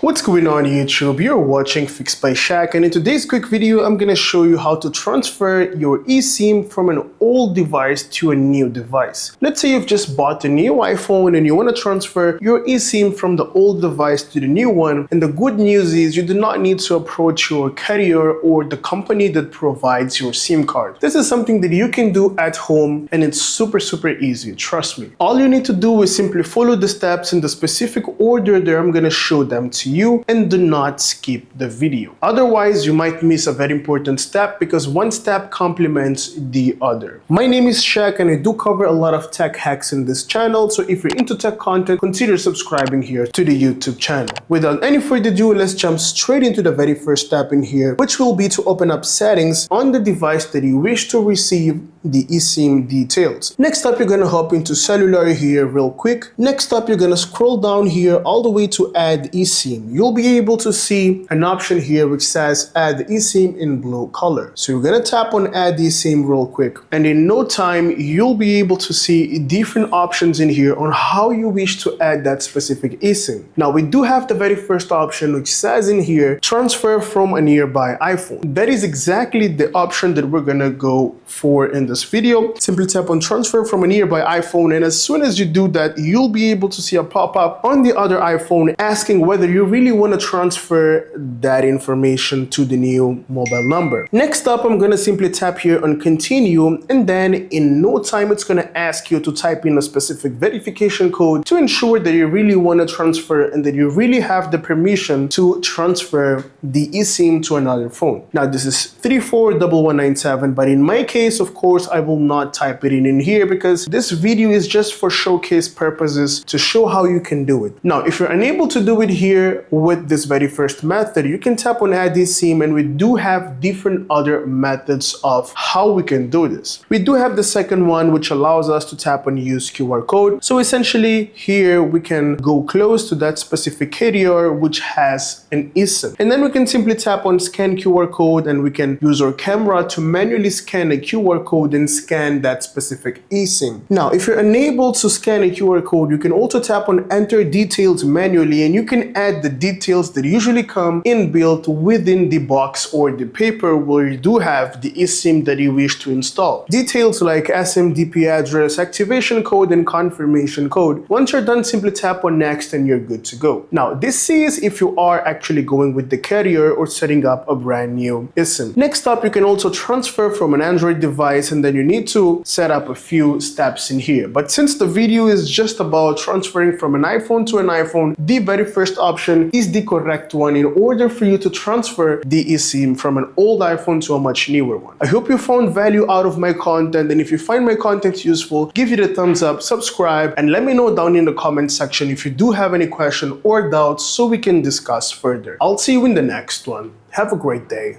What's going on YouTube? You're watching Fixed by Shaq, and in today's quick video I'm gonna show you how to transfer your eSIM from an old device to a new device. Let's say you've just bought a new iPhone and you want to transfer your eSIM from the old device to the new one, and the good news is you do not need to approach your carrier or the company that provides your SIM card. This is something that you can do at home and it's super easy, trust me. All you need to do is simply follow the steps in the specific order that I'm gonna show them to you, and do not skip the video. Otherwise, you might miss a very important step because one step complements the other. My name is Shaq and I do cover a lot of tech hacks in this channel, so if you're into tech content, consider subscribing here to the YouTube channel. Without any further ado, let's jump straight into the very first step in here, which will be to open up settings on the device that you wish to receive the eSIM details. Next up, you're gonna hop into cellular here real quick. Next up, you're gonna scroll down here all the way to add eSIM. You'll be able to see an option here which says add eSIM in blue color. So you're gonna tap on add eSIM real quick, and in no time you'll be able to see different options in here on how you wish to add that specific eSIM. Now we do have the very first option which says in here transfer from a nearby iPhone. That is exactly the option that we're gonna go for in this video. Simply tap on transfer from a nearby iPhone, and as soon as you do that, you'll be able to see a pop-up on the other iPhone asking whether you really want to transfer that information to the new mobile number. Next up, I'm going to simply tap here on continue, and then in no time it's going to ask you to type in a specific verification code to ensure that you really want to transfer and that you really have the permission to transfer the eSIM to another phone. Now this is 341197, but in my case, of course, I will not type it in here because this video is just for showcase purposes to show how you can do it. Now, if you're unable to do it here with this very first method, you can tap on add eSIM, and we do have different other methods of how we can do this. We do have the second one which allows us to tap on use QR code. So essentially here we can go close to that specific carrier which has an eSIM, and then we can simply tap on scan QR code, and we can use our camera to manually scan a QR code and scan that specific eSIM. Now, if you're unable to scan a QR code, you can also tap on enter details manually, and you can add the details that usually come inbuilt within the box or the paper where you do have the eSIM that you wish to install. Details like SMDP address, activation code, and confirmation code. Once you're done, simply tap on next and you're good to go. Now, this is if you are actually going with the carrier or setting up a brand new eSIM. Next up, you can also transfer from an Android device, and then you need to set up a few steps in here. But since the video is just about transferring from an iPhone to an iPhone, the very first option is the correct one in order for you to transfer the eSIM from an old iPhone to a much newer one. I hope you found value out of my content, and if you find my content useful, give it a thumbs up, subscribe, and let me know down in the comment section if you do have any question or doubts so we can discuss further. I'll see you in the next one. Have a great day.